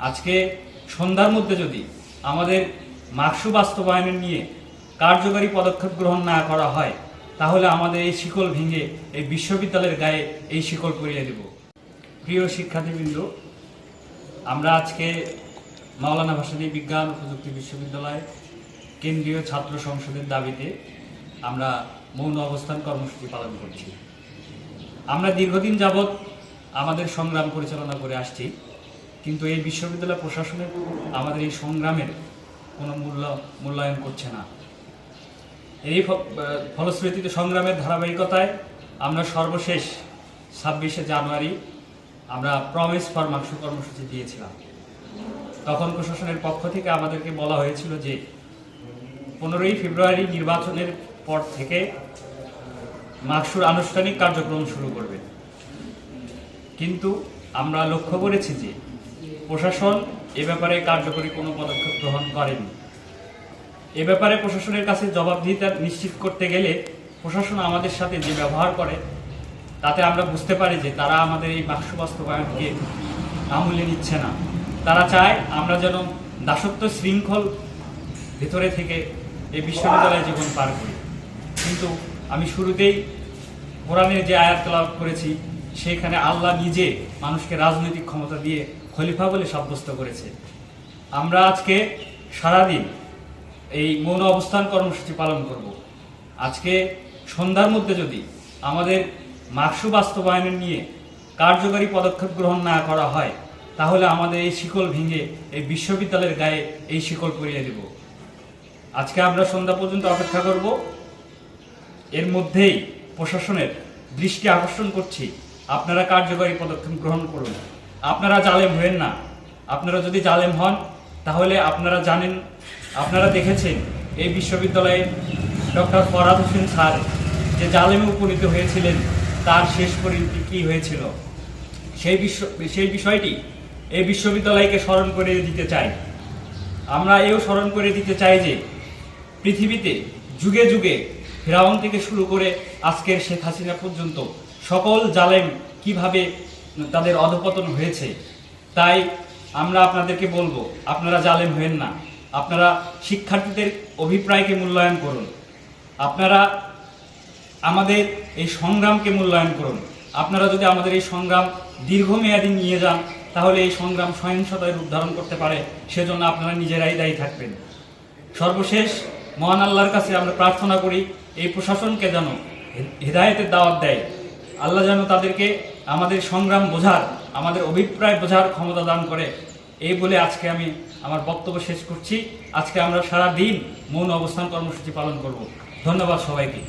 আজকে সন্ধ্যার মধ্যে যদি আমাদের মাকসু বাস্তবায়নের নিয়ে কার্যকরী পদক্ষেপ গ্রহণ না করা হয়, তাহলে আমাদের এই শিকল ভেঙে এই বিশ্ববিদ্যালয়ের গায়ে এই শিকল পরিয়ে দেব। প্রিয় শিক্ষার্থীবৃন্দ, আমরা আজকে মাওলানা ভাসানী বিজ্ঞান ও প্রযুক্তি বিশ্ববিদ্যালয় কেন্দ্রীয় ছাত্র সংসদের দাবিতে আমরা মৌন অবস্থান কর্মসূচি পালন করছি। আমরা দীর্ঘদিন যাবৎ আমাদের সংগ্রাম পরিচালনা করে আসছি, কিন্তু এই বিশ্ববিদ্যালয় প্রশাসনের আমাদের এই সংগ্রামের কোনো মূল্যায়ন করছে না। এই ফলশ্রুতিতে সংগ্রামের ধারাবাহিকতায় আমরা সর্বশেষ 26শে জানুয়ারি আমরা প্রমিস ফর মাকসু কর্মসূচি দিয়েছিলাম। তখন প্রশাসনের পক্ষ থেকে আমাদেরকে বলা হয়েছিল যে 15ই ফেব্রুয়ারি নির্বাচনের পর থেকে মাকসুর আনুষ্ঠানিক কার্যক্রম শুরু করবে। কিন্তু আমরা লক্ষ্য করেছি যে প্রশাসন এ ব্যাপারে কার্যকরী কোনো পদক্ষেপ গ্রহণ করেনি। এ ব্যাপারে প্রশাসনের কাছে জবাবদিহিতা নিশ্চিত করতে গেলে প্রশাসন আমাদের সাথে যে ব্যবহার করে, তাতে আমরা বুঝতে পারি যে তারা আমাদের এই মাকসু বাস্তবায়নকে আমলে নিচ্ছে না। তারা চায় আমরা যেন দাসত্ব শৃঙ্খল ভেতরে থেকে এই বিশ্ববিদ্যালয়ে জীবন পার করি। কিন্তু আমি শুরুতেই কোরআনের যে আয়াত তেলাওয়াত করেছি, সেখানে আল্লাহ নিজে মানুষকে রাজনৈতিক ক্ষমতা দিয়ে খলিফা বলে সাব্যস্ত করেছে। আমরা আজকে সারাদিন এই মৌন অবস্থান কর্মসূচি পালন করব। আজকে সন্ধ্যার মধ্যে যদি আমাদের মাকসু বাস্তবায়নের নিয়ে কার্যকরী পদক্ষেপ গ্রহণ না করা হয়, তাহলে আমাদের এই শিকল ভেঙে এই বিশ্ববিদ্যালয়ের গায়ে এই শিকল পরিয়ে দেব। আজকে আমরা সন্ধ্যা পর্যন্ত অপেক্ষা করব। এর মধ্যেই প্রশাসনের দৃষ্টি আকর্ষণ করছি, আপনারা কার্যকরী পদক্ষেপ গ্রহণ করুন। আপনারা জালেম হবেন না। আপনারা যদি জালেম হন, তাহলে আপনারা জানেন, আপনারা দেখেছেন এই বিশ্ববিদ্যালয়ে ডক্টর ফরহাদ হোসেন স্যার যে জালেমে উপনীত হয়েছিলেন, তার শেষ পরিণতি কী হয়েছিল, সেই বিষয়টি এই বিশ্ববিদ্যালয়কে স্মরণ করে দিতে চাই। আমরা এও স্মরণ করে দিতে চাই যে পৃথিবীতে যুগে যুগে ফিরাউন থেকে শুরু করে আজকের শেখ হাসিনা পর্যন্ত সকল জালেম কিভাবে তাদের অধঃপতন হয়েছে। তাই আমরা আপনাদেরকে বলবো, আপনারা জালেম হবেন না। আপনারা শিক্ষার্থীদের অভিপ্রায়কে মূল্যায়ন করুন। আপনারা আমাদের এই সংগ্রামকে মূল্যায়ন করুন। আপনারা যদি আমাদের এই সংগ্রাম দীর্ঘমেয়াদী নিয়ে যান, তাহলে এই সংগ্রাম সহিংসতায় রূপ ধারণ করতে পারে। সেজন্য আপনারা নিজেরাই দায়ী থাকবেন। সর্বশেষ মহান আল্লাহর কাছে আমরা প্রার্থনা করি, এই প্রশাসনকে যেন হেদায়েতের দাওয়াত দেয়। আল্লাহ যেন তাদেরকে আমাদের সংগ্রাম বোঝার, আমাদের অভিপ্রায় বোঝার ক্ষমতা দান করে। এই বলে আজকে আমি আমার বক্তব্য শেষ করছি। আজকে আমরা সারা দিন মৌন অবস্থান কর্মসূচি পালন করব। ধন্যবাদ সবাইকে।